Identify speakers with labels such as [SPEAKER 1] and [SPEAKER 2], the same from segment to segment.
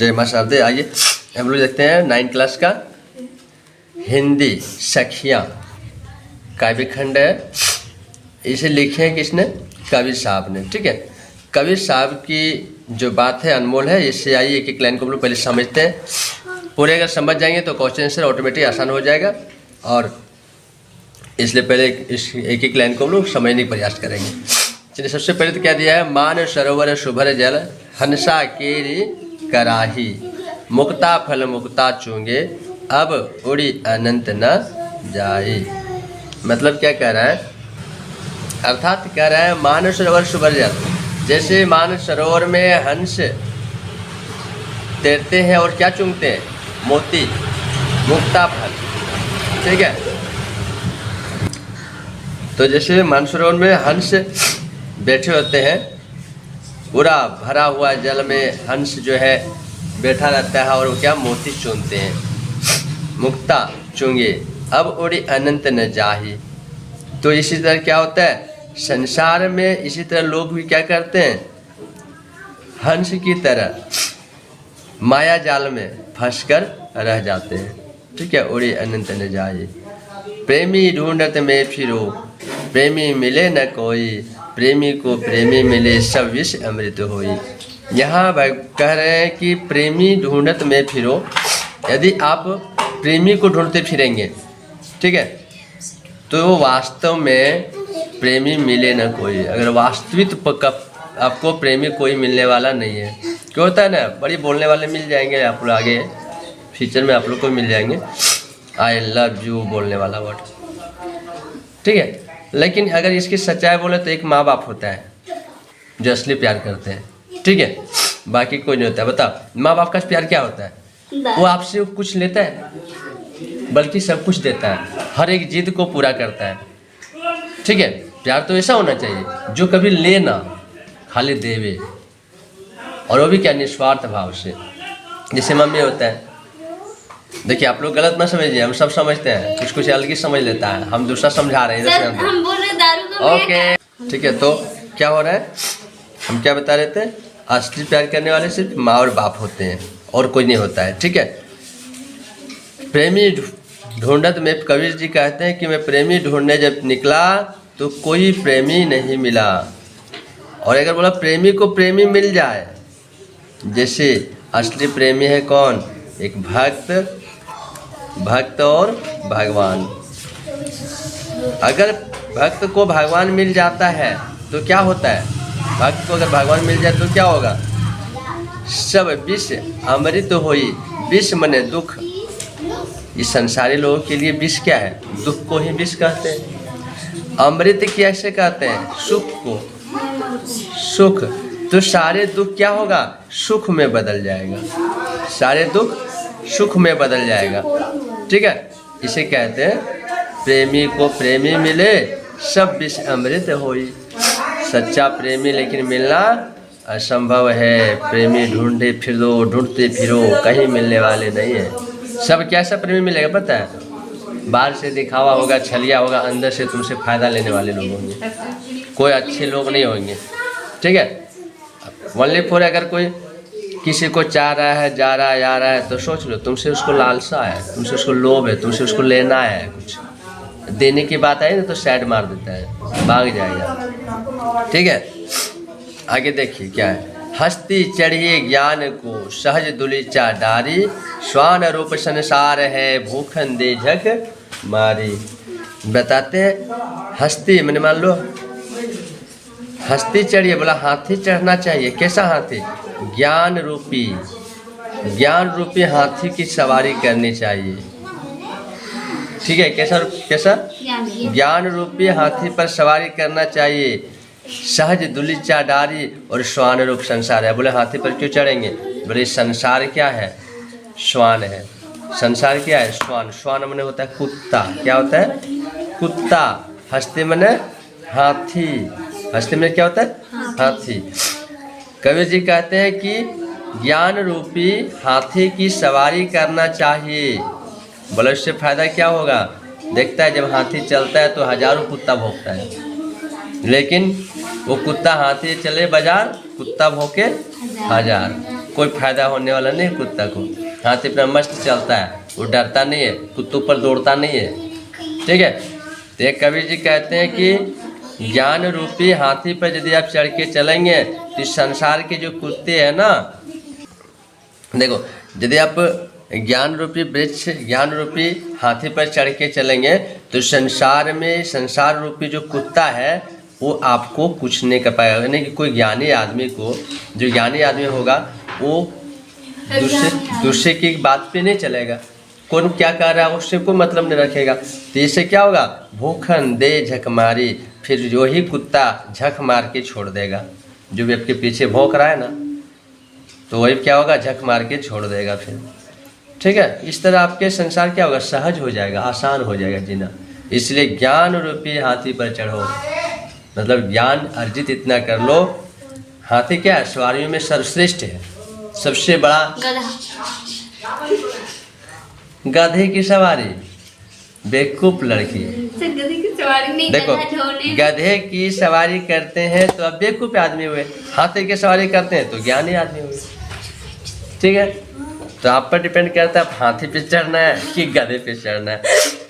[SPEAKER 1] जय मां शारदे। आइए हम लोग देखते हैं 9th क्लास का हिंदी सखियाँ काव्य खंड है। इसे लिखे हैं किसने? कबीर साहब ने। ठीक है, कबीर साहब की जो बात है अनमोल है। इससे आइए एक एक लाइन को हम लोग पहले समझते हैं। पूरे अगर समझ जाएंगे तो क्वेश्चन आंसर ऑटोमेटिक आसान हो जाएगा, और इसलिए पहले इस एक एक लाइन को हम लोग समझने का प्रयास करेंगे। चलिए, सबसे पहले तो क्या दिया है? मान सरोवर शुभ्र जल हंसा केरी कराही, मुक्ता फल मुक्ता चूंगे अब उड़ी अनंत न जाई। मतलब क्या कह रहा है? अर्थात कह रहा है मानस सरोवर शुभ्र जल, जैसे मानस सरोवर में हंस तैरते हैं और क्या चूंगते हैं? मोती, मुक्ता फल। ठीक है, तो जैसे मानस सरोवर में हंस बैठे होते हैं, पूरा भरा हुआ जल में हंस जो है बैठा रहता है और वो क्या मोती चूमते हैं, मुक्ता चूंगे अब उड़ी अनंत न जाही। तो इसी तरह क्या होता है संसार में? इसी तरह लोग भी क्या करते हैं? हंस की तरह माया जाल में फंसकर रह जाते हैं। ठीक है, उड़ी अनंत न जाही। प्रेमी ढूंढत में फिरो प्रेमी मिले न कोई, प्रेमी को प्रेमी मिले सब विष अमृत होई। यहाँ कह रहे हैं कि प्रेमी ढूंढत में फिरो। यदि आप प्रेमी को ढूंढते फिरेंगे, ठीक है, तो वास्तव में प्रेमी मिले न कोई। अगर वास्तविक आपको प्रेमी कोई मिलने वाला नहीं है। क्यों होता है ना, बड़ी बोलने वाले मिल जाएंगे आप लोग, आगे फ्यूचर में आप लोग को मिल जाएंगे आई लव यू बोलने वाला वर्ड। ठीक है, लेकिन अगर इसकी सच्चाई बोले तो एक माँ बाप होता है जो असली प्यार करते हैं। ठीक है, बाकी कोई नहीं होता है। बताओ माँ बाप का प्यार क्या होता है? वो आपसे कुछ लेता है बल्कि सब कुछ देता है, हर एक जिद को पूरा करता है। ठीक है, प्यार तो ऐसा होना चाहिए जो कभी ले ना, खाली देवे, और वो भी क्या निस्वार्थ भाव से। जैसे मम्मी होता है, देखिए आप लोग गलत ना समझिए, हम सब समझते हैं, कुछ कुछ अलग ही समझ लेता है, हम दूसरा समझा रहे हैं।
[SPEAKER 2] हम बोल रहे दारू का
[SPEAKER 1] ओके, ठीक है, तो क्या हो रहा है? हम क्या बता रहे थे? असली प्यार करने वाले सिर्फ माँ और बाप होते हैं और कोई नहीं होता है। ठीक है, प्रेमी ढूंढत में कबीर जी कहते हैं कि मैं प्रेमी ढूंढने जब निकला तो कोई प्रेमी नहीं मिला। और अगर बोला प्रेमी को प्रेमी मिल जाए, जैसे असली प्रेमी है कौन? एक भक्त और भगवान। अगर भक्त को भगवान मिल जाता है तो क्या होता है? भक्त को अगर भगवान मिल जाए तो क्या होगा? सब विष अमृत होई। विष मने दुख। इस संसारी लोगों के लिए विष क्या है? दुख को ही विष कहते हैं। अमृत कैसे कहते हैं? सुख को। सुख, तो सारे दुख क्या होगा? सुख में बदल जाएगा। सारे दुख सुख में बदल जाएगा। ठीक है, इसे कहते हैं प्रेमी को प्रेमी मिले सब विष अमृत होई। सच्चा प्रेमी लेकिन मिलना असंभव है। प्रेमी ढूंढते फिरो कहीं मिलने वाले नहीं है। सब कैसा प्रेमी मिलेगा पता है? बाहर से दिखावा होगा, छलिया होगा, अंदर से तुमसे फायदा लेने वाले लोग होंगे, कोई अच्छे लोग नहीं होंगे। ठीक है, ओनली फॉर अगर कोई किसी को चाह रहा है, जा रहा है, आ रहा है, तो सोच लो तुमसे उसको लालसा है, तुमसे उसको लोभ है, तुमसे उसको लेना है। कुछ देने की बात आई ना तो साइड मार देता है, भाग जाएगा। ठीक है, आगे देखिए क्या है। हस्ती चढ़िए ज्ञान को सहज दुलीचा डारी, स्वान रूप संसार है भूखन दे झक मारी। बताते हैं हस्ती मैंने मान लो हस्ती चढ़िए, बोला हाथी चढ़ना चाहिए। कैसा हाथी? ज्ञान रूपी हाथी की सवारी करनी चाहिए। ठीक है, कैसा ज्ञान रूपी हाथी पर सवारी करना चाहिए। सहज दुलीचा डारी और श्वान रूप संसार है। बोले हाथी पर क्यों चढ़ेंगे? बोले संसार क्या है? श्वान है। संसार क्या है? श्वान। श्वान मने होता है कुत्ता। क्या होता है? कुत्ता। हस्ती मने हाथी। हस्ती में क्या होता है? हाथी। कबीर जी कहते हैं कि ज्ञान रूपी हाथी की सवारी करना चाहिए। बोले उससे फायदा क्या होगा? देखता है जब हाथी चलता है तो हजारों कुत्ता भौंकता है, लेकिन वो कुत्ता हाथी चले बाजार, कुत्ता भौंके हजार। कोई फायदा होने वाला नहीं कुत्ता को। हाथी अपना मस्त चलता है, वो डरता नहीं है, कुत्तों पर दौड़ता नहीं है। ठीक है, तो एक कबीर जी कहते हैं कि ज्ञान रूपी हाथी पर यदि आप चढ़ के चलेंगे तो संसार के जो कुत्ते हैं ना, देखो यदि आप ज्ञान रूपी वृक्ष, ज्ञान रूपी हाथी पर चढ़ के चलेंगे तो संसार में संसार रूपी जो कुत्ता है वो आपको कुछ नहीं कर पाएगा। यानी कि कोई ज्ञानी आदमी को, जो ज्ञानी आदमी होगा वो दूसरे की बात पे नहीं चलेगा, कौन क्या कर रहा है उससे कोई मतलब नहीं रखेगा। तो इससे क्या होगा, भूखन दे झक मारी, फिर जो ही कुत्ता झक मार के छोड़ देगा। जो भी आपके पीछे भौंक रहा है ना, तो वही क्या होगा, झक मार के छोड़ देगा फिर। ठीक है, इस तरह आपके संसार क्या होगा, सहज हो जाएगा, आसान हो जाएगा जीना। इसलिए ज्ञान रूपी हाथी पर चढ़ो, मतलब ज्ञान अर्जित इतना कर लो। हाथी क्या है, सवारियों में सर्वश्रेष्ठ है, सबसे बड़ा गधे की सवारी, बेवकूफ लड़की।
[SPEAKER 2] गधे की सवारी नहीं,
[SPEAKER 1] देखो गधे की सवारी करते हैं तो अब बेवकूफ आदमी हुए, हाथी की सवारी करते हैं तो ज्ञानी आदमी हुए। ठीक है, तो आप पर डिपेंड करता है आप हाथी पे चढ़ना है कि गधे पे चढ़ना है।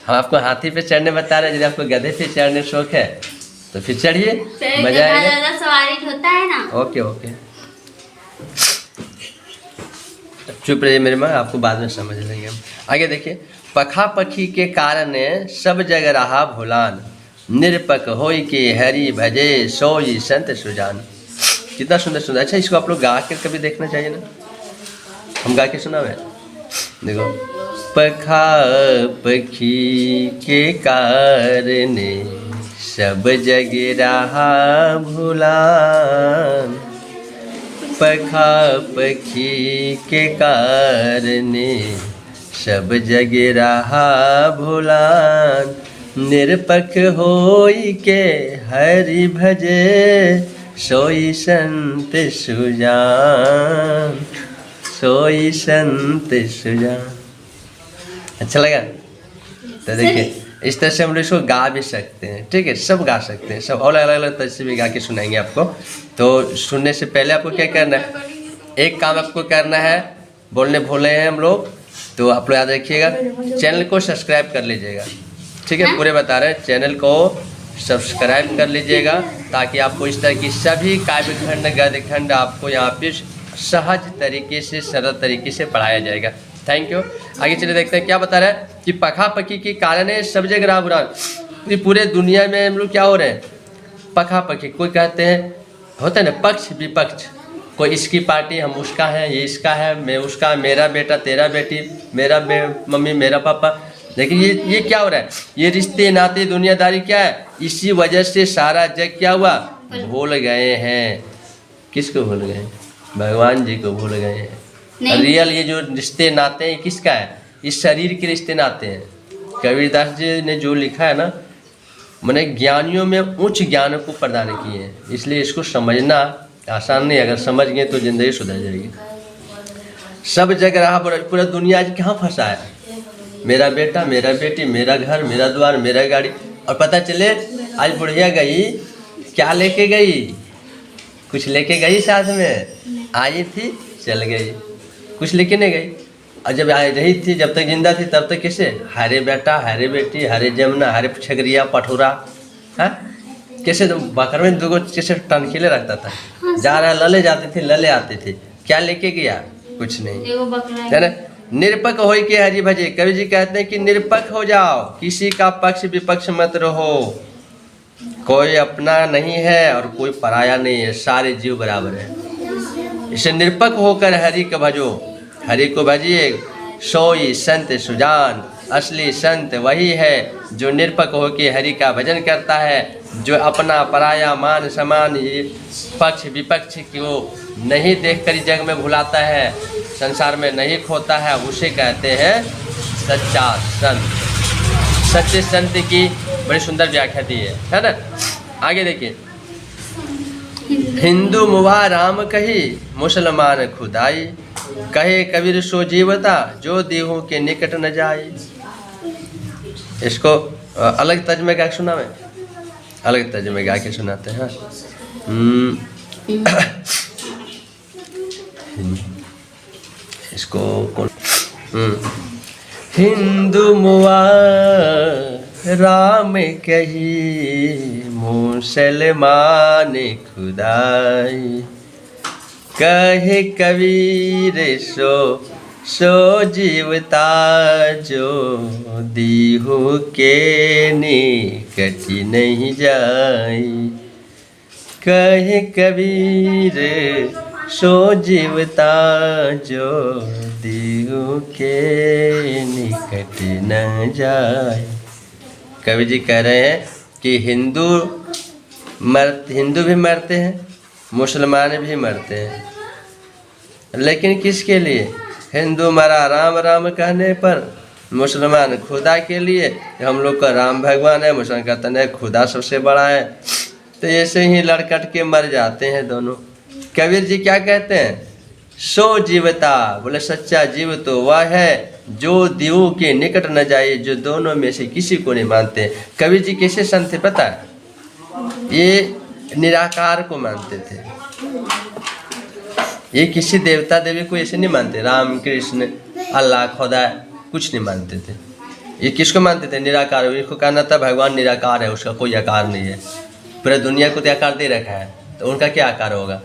[SPEAKER 1] हम आपको हाथी पे चढ़ने बता रहे हैं, यदि आपको गधे पे चढ़ने शौक है तो फिर चढ़िए, मजा आएगा।
[SPEAKER 2] सवारी होता है ना।
[SPEAKER 1] ओके ओके, चुप रहिए मेरे माँ, आपको बाद में समझ लेंगे हम। आगे देखिए, पखा पखी के कारण सब जग रहा भुलान, निरपक होई के हरि भजे सोई संत सुजान। कितना सुंदर सुंदर। अच्छा, इसको आप लोग गा के कभी देखना चाहिए ना, हम गा के सुनावे। देखो, पखा पखी के कारण सब जग रहा भुलान, पखा पखी के कारण सब जग रहा भुलान, निरपक होई के हरि भजे सोई संत सुजान, सोई संत सुजान। अच्छा लगा? तो देखिए इस तरह से हम लोग इसको गा भी सकते हैं। ठीक है, सब गा सकते हैं, सब अलग अलग तरह से भी गा के सुनाएंगे आपको। तो सुनने से पहले आपको क्या करना है, एक काम आपको करना है, बोलने भूले हैं हम लोग, तो आप लोग याद रखिएगा, चैनल को सब्सक्राइब कर लीजिएगा। ठीक है, पूरे बता रहे हैं, चैनल को सब्सक्राइब कर लीजिएगा ताकि आपको इस तरह की सभी काव्य खंड गद्य खंड आपको यहाँ पे सहज तरीके से, सरल तरीके से पढ़ाया जाएगा। Thank you. आगे चलिए देखते हैं क्या बता रहा है कि पखा पखी के कारण है सब जगह रहा बुरान। पूरे दुनिया में हम लोग क्या हो रहे हैं, पखा पखी, कोई कहते हैं होता है ना पक्ष विपक्ष, कोई इसकी पार्टी, हम उसका है, ये इसका है, मैं उसका, मेरा बेटा तेरा बेटी, मेरा मम्मी मेरा पापा। लेकिन ये क्या हो रहा है, ये रिश्ते नाते दुनियादारी क्या है, इसी वजह से सारा जग क्या हुआ, भूल गए हैं। किसको भूल गए, भगवान जी को भूल गए हैं। रियल ये जो रिश्ते नाते हैं किसका है, इस शरीर के रिश्ते नाते हैं। कबीरदास जी ने जो लिखा है ना, मैंने ज्ञानियों में उच्च ज्ञान को प्रदान किए हैं, इसलिए इसको समझना आसान नहीं, अगर समझ गए तो जिंदगी सुधर जाएगी। सब जगह रहा, पूरा दुनिया आज कहाँ फंसा है, मेरा बेटा मेरा बेटी, मेरा घर मेरा द्वार मेरा गाड़ी। और पता चले आज बुढ़िया गई, क्या लेके गई, कुछ लेके गई, साथ में आई थी चल गई, कुछ लेके नहीं गई। और जब आ रही थी, जब तक जिंदा थी तब तक कैसे, हरे बेटा हरे बेटी, हरे जमुना हरे छगरिया पठोरा, हाँ कैसे बकर में दो कैसे टनकीले रखता था, जा रहा लले जाते थे लले आते थे, क्या लेके गया, कुछ नहीं है ना। निरपक हो के हरि भजे, कवि जी कहते हैं कि निरपक हो जाओ, किसी का पक्ष विपक्ष मत रहो, कोई अपना नहीं है और कोई पराया नहीं है, सारे जीव बराबर है। इसे निरपक होकर हरि को भजो, हरि को भजिए, सोई संत सुजान। असली संत वही है जो निरपक होकर हरि का भजन करता है, जो अपना पराया मान समान पक्ष विपक्ष को नहीं देखकर जग में भुलाता है, संसार में नहीं खोता है, उसे कहते हैं सच्चा संत। सच्चे संत की बड़ी सुंदर व्याख्या दी है ना। आगे देखिए, हिंदू मुवा राम कही, मुसलमान खुदाई, कहे कबीर सो जीवता, जो देहों के निकट न जाए। इसको अलग तर्जुमे गा के सुना मैं, अलग तर्जुमे गा के सुनाते हैं। इसको हिंदू मुआ राम कही मुसलमान खुदाई, कहे कबीर सो जीवता जो दीहू के निकट नहीं जाई, कहे कबीर सो जीवता जो दीहू के निकट न जाए। कवि जी कह रहे हैं कि हिंदू भी मरते हैं, मुसलमान भी मरते हैं, लेकिन किसके लिए? हिंदू मरा राम राम कहने पर, मुसलमान खुदा के लिए। हम लोग का राम भगवान है, मुसलमान कहते हैं खुदा सबसे बड़ा है। तो ऐसे ही लड़कट के मर जाते हैं दोनों। कबीर जी क्या कहते हैं? सो जीवता, बोले सच्चा जीव तो वह है जो दीवों के निकट न जाए, जो दोनों में से किसी को नहीं मानते। कबीर जी कैसे संत थे पता है? ये निराकार को मानते थे, ये किसी देवता देवी को ऐसे नहीं मानते, राम कृष्ण अल्लाह खुदा कुछ नहीं मानते थे। ये किसको मानते थे? निराकार। इसको कहना था भगवान निराकार है, उसका कोई आकार नहीं है, पूरा दुनिया को तो आकार दे रखा है, तो उनका क्या आकार होगा?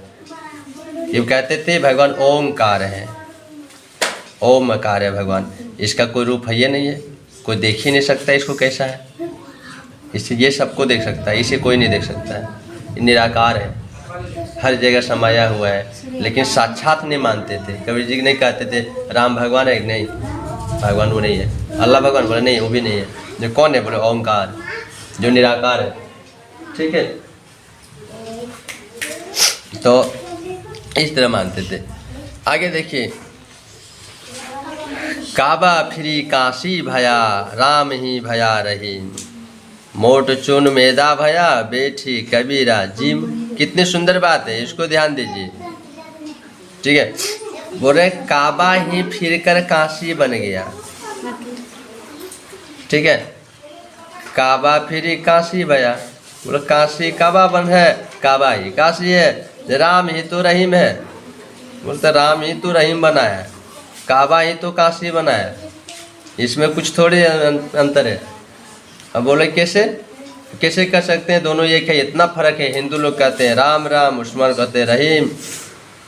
[SPEAKER 1] ये कहते थे भगवान ओमकार है, ओम आकार है भगवान, इसका कोई रूप है ये नहीं है, कोई देख ही नहीं सकता इसको कैसा है। इससे ये सबको देख सकता है, इसे कोई नहीं देख सकता है। ये निराकार है, हर जगह समाया हुआ है, लेकिन साक्षात नहीं मानते थे। कबीर जी नहीं कहते थे राम भगवान है, नहीं भगवान वो नहीं है। अल्लाह भगवान बोले नहीं वो भी नहीं है। जो कौन है? बोले ओमकार, जो निराकार है। ठीक है, तो इस तरह मानते थे। आगे देखिए, काबा फिरी काशी भया राम ही भया रही, मोट चुन मैदा भया बैठी कबीरा जिम। कितनी सुंदर बात है, इसको ध्यान दीजिए। ठीक है, बोल रहे काबा ही फिर कर काशी बन गया। ठीक है, काबा फिरी काशी भया, बोले काशी काबा बन है, काबा ही काशी है। राम ही तो रहीम है, बोलते राम ही तो रहीम बना है, काबा ही तो काशी बना है, इसमें कुछ थोड़ी अंतर है। अब बोले कैसे कैसे कर सकते हैं? दोनों एक है, इतना फर्क है। हिंदू लोग कहते हैं राम राम, मुसलमान कहते हैं रहीम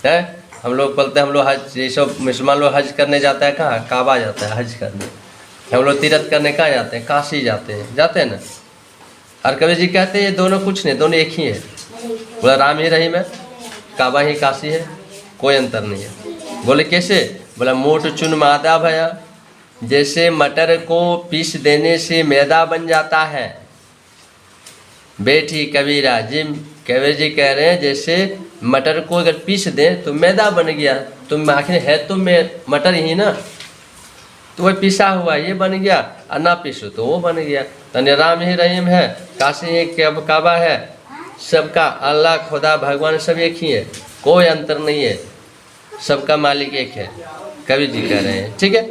[SPEAKER 1] है। हम लोग बोलते हैं, हम लोग हज, ये सब मुसलमान लोग हज करने जाता है कहाँ? काबा जाता है हज करने। हम लोग तीर्थ करने कहाँ जाते हैं? काशी जाते हैं ना। और कबीर जी कहते हैं ये दोनों कुछ नहीं, दोनों एक ही है। बोला राम ही रहीम है, काबा ही काशी है, कोई अंतर नहीं है। बोले कैसे? बोला मोट चुन मैदा भया, जैसे मटर को पीस देने से मैदा बन जाता है। बैठी कबीरा जिम, कबीर जी कह रहे हैं जैसे मटर को अगर पीस दें तो मैदा बन गया, तो आखिर है तो मटर ही ना, तो वह पिसा हुआ ये बन गया, और ना पीसो तो वो बन गया। तने राम ही रहीम है, काशी ही काबा है, सबका अल्लाह खुदा भगवान सब एक ही है, कोई अंतर नहीं है, सबका मालिक एक है। कबीर जी कह रहे हैं। ठीक है,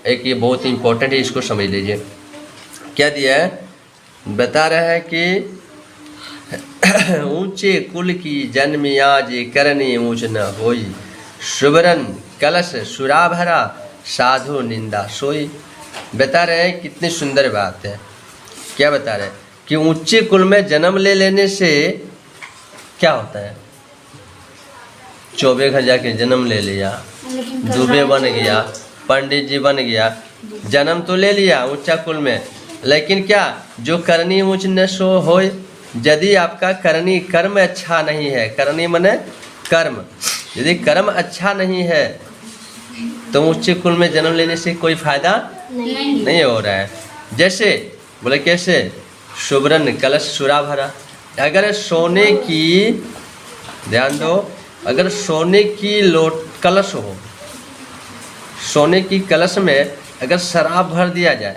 [SPEAKER 1] एक ये बहुत इम्पोर्टेंट है, इसको समझ लीजिए। क्या दिया है? बता रहा है कि ऊंचे कुल की जन्मी आज करनी ऊंच न होई, सुबरन कलश सुरा भरा साधु निंदा सोई। बता रहे हैं कितनी सुंदर बात है। क्या बता रहे हैं? कि ऊंचे कुल में जन्म ले लेने से क्या होता है? चौबे घर जाके जन्म ले लिया, दुबे बन गया, पंडित जी बन गया, जन्म तो ले लिया ऊंचा कुल में, लेकिन क्या जो करनी ऊंच न सो हो, यदि आपका करनी कर्म अच्छा नहीं है, करनी मने कर्म, यदि कर्म अच्छा नहीं है तो ऊंचे कुल में जन्म लेने से कोई फायदा नहीं हो रहा है। जैसे बोले कैसे? सुबरन कलश सुरा भरा, अगर सोने की, ध्यान दो, अगर सोने की लोट कलश हो, सोने की कलश में अगर शराब भर दिया जाए,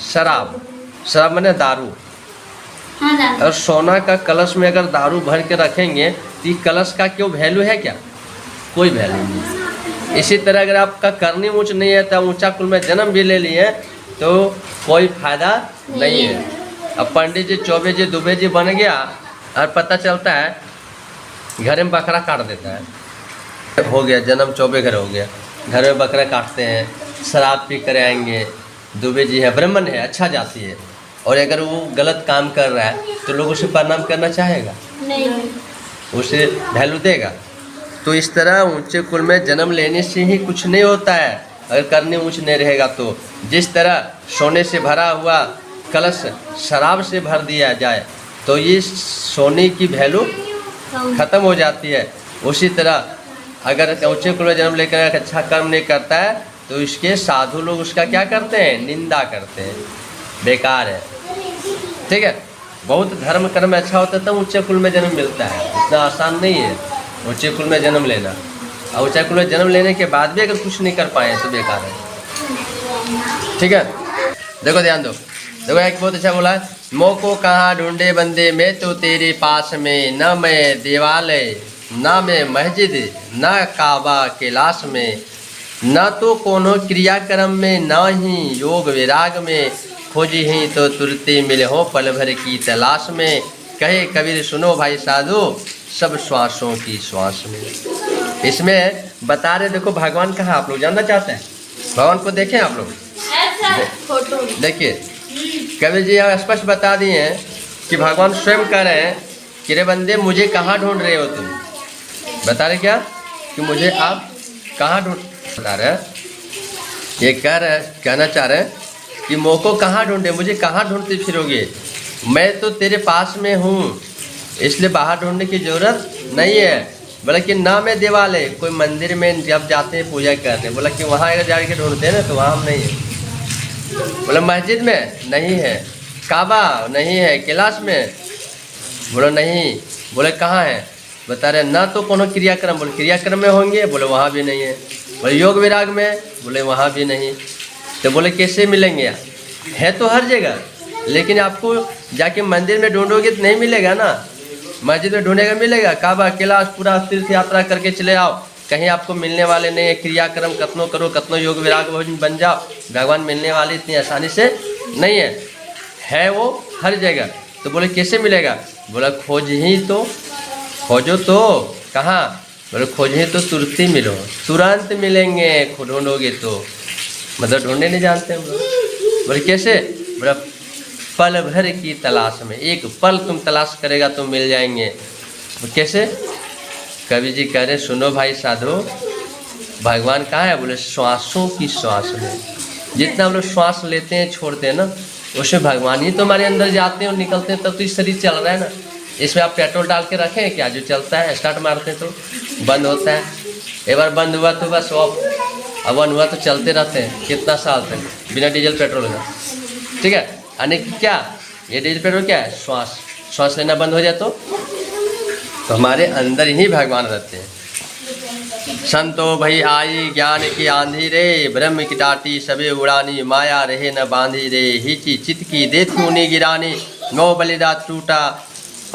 [SPEAKER 1] शराब माने दारू, और सोना का कलश में अगर दारू भर के रखेंगे तो कलश का क्यों वैल्यू है? क्या कोई वैल्यू नहीं। इसी तरह अगर आपका करनी ऊंच नहीं है तो ऊंचा कुल में जन्म भी ले लिए तो कोई फायदा नहीं है। अब पंडित जी, चौबे जी, दुबे जी बन गया और पता चलता है घर में बकरा काट देता है, हो गया जन्म चौबे घर हो गया, घर में बकरा काटते हैं, शराब पी कर आएंगे, दुबे जी है, ब्राह्मण है, अच्छा जाती है, और अगर वो गलत काम कर रहा है तो लोग उसे प्रणाम करना चाहेगा,
[SPEAKER 2] नहीं,
[SPEAKER 1] उसे वैल्यू देगा। तो इस तरह ऊंचे कुल में जन्म लेने से ही कुछ नहीं होता है, अगर करने ऊंच नहीं रहेगा तो। जिस तरह सोने से भरा हुआ कलश शराब से भर दिया जाए तो ये सोने की वैल्यू ख़त्म हो जाती है। उसी तरह अगर ऊंचे कुल में जन्म लेकर अच्छा कर्म नहीं करता है तो इसके साधु लोग उसका क्या करते हैं, निंदा करते हैं, बेकार है। ठीक है, बहुत धर्म कर्म अच्छा होता है तब ऊंचे कुल में जन्म मिलता है, इतना आसान नहीं है ऊंचे कुल में जन्म लेना। और ऊंचे कुल में जन्म लेने के बाद भी अगर कुछ नहीं कर पाए तो बेकार है। ठीक है, देखो ध्यान दो, देखो एक बहुत अच्छा बोला है, मो को कहाँ ढूंढे बंदे, मैं तो तेरे पास में, न मैं देवालय न मैं मस्जिद न काबा कैलाश में, न तो कोनो क्रियाक्रम में न ही योग विराग में, खोजी ही तो तुरते मिले हो पल भर की तलाश में। कहे कबीर सुनो भाई साधु, सब श्वासों की श्वास में। इसमें बता रहे, देखो भगवान कहाँ, आप लोग जानना चाहते हैं भगवान को, देखें आप लोग,
[SPEAKER 2] फोटो
[SPEAKER 1] देखिए कबीर जी यहाँ स्पष्ट बता दिए हैं कि भगवान स्वयं कह रहे हैं कि रे बंदे मुझे कहाँ ढूंढ रहे हो तुम, बता रहे क्या कि मुझे आप कहाँ ढूंढ, बता रहे हैं ये कहना चाह रहे हैं कि मोको कहाँ ढूंढे, मुझे कहाँ ढूंढते फिरोगे, मैं तो तेरे पास में हूँ, इसलिए बाहर ढूंढने की ज़रूरत नहीं है। बोला कि ना मैं देवालय, कोई मंदिर में जब जाते हैं पूजा करने, बोला कि वहाँ अगर जाके ढूंढते हैं ना तो वहाँ हम नहीं है। बोला मस्जिद में नहीं है, काबा नहीं है, कैलाश में, बोला नहीं, बोले कहाँ है, बता रहे ना तो कोनो क्रियाक्रम, बोले क्रियाक्रम में होंगे, बोले वहाँ भी नहीं है, बोले योग विराग में, बोले वहाँ भी नहीं, तो बोले कैसे मिलेंगे, है तो हर जगह, लेकिन आपको जाके मंदिर में ढूंढोगे तो नहीं मिलेगा ना, मस्जिद में ढूंढेगा मिलेगा, काबा कैलाश पूरा तीर्थ यात्रा करके चले आओ, कहीं आपको मिलने वाले नहीं है। क्रियाक्रम कतनो करो, कतनो योग विराग बन जाओ, भगवान मिलने वाले इतनी आसानी से नहीं है वो हर जगह। तो बोले कैसे मिलेगा, बोला खोज ही तो, खोजो तो कहाँ, बोले खोज ही तो तुरंत ही मिलो, तुरंत मिलेंगे ढूंढोगे तो, मतलब ढूंढने नहीं जानते हम लोग। बोले कैसे, बोला पल भर की तलाश में, एक पल तुम तलाश करेगा तो मिल जाएंगे। कैसे, कवि जी कह रहे सुनो भाई साधो, भगवान कहाँ है, बोले श्वासों की श्वास में, जितना हम लोग श्वास लेते हैं छोड़ते हैं ना, उसमें भगवान ही तो हमारे अंदर जाते हैं और निकलते हैं, तब तो इस शरीर चल रहा है ना। इसमें आप पेट्रोल डाल के रखें क्या, जो चलता है स्टार्ट मारते हैं तो बंद होता है, एक बार बंद हुआ तो बस ऑफ, अब बंद हुआ तो चलते रहते हैं कितना साल तक बिना डीजल पेट्रोल का। ठीक है, यानी क्या ये डीजल पेट्रोल क्या है, श्वास, श्वास लेना बंद हो जाए तो हमारे अंदर ही भगवान रहते हैं। संतो भई आई ज्ञान की आंधी रे, ब्रह्म की टाटी सबे उड़ानी, माया रहे न बांधी रे, हिची चित की देती उन्हें गिरानी, नौ बलिदा टूटा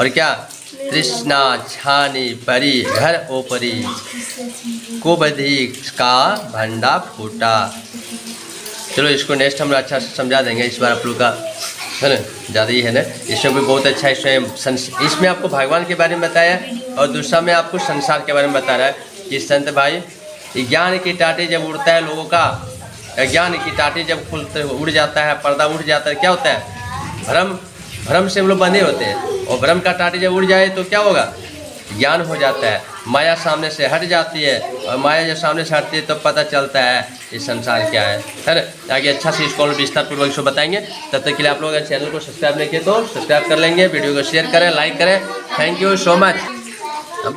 [SPEAKER 1] और क्या तृष्णा छानी परी, घर ओपरी को बधी का भंडा फूटा। चलो इसको नेक्स्ट हम अच्छा से समझा देंगे, इस बार आप लोग का है ना ज़्यादा ही है ना, इसमें भी बहुत अच्छा इसमें आपको भगवान के बारे में बताया और दूसरा में आपको संसार के बारे में बता रहा है कि संत भाई ज्ञान की टाटी जब उड़ता है लोगों का, ज्ञान की टाटी जब खुलते उड़ जाता है, पर्दा उड़ जाता है, क्या होता है, भ्रम से हम लोग बंधे होते हैं, और भ्रम का टाटी जब उड़ जाए तो क्या होगा, ज्ञान हो जाता है, माया सामने से हट जाती है, और माया जब सामने से हटती है तो पता चलता है ये संसार क्या है ना। आगे अच्छा से इसको विस्तार पूर्वक इसको बताएंगे। तब तक के लिए आप लोग अगर चैनल को सब्सक्राइब नहीं किए तो सब्सक्राइब कर लेंगे, वीडियो को शेयर करें, लाइक करें। Thank you so much.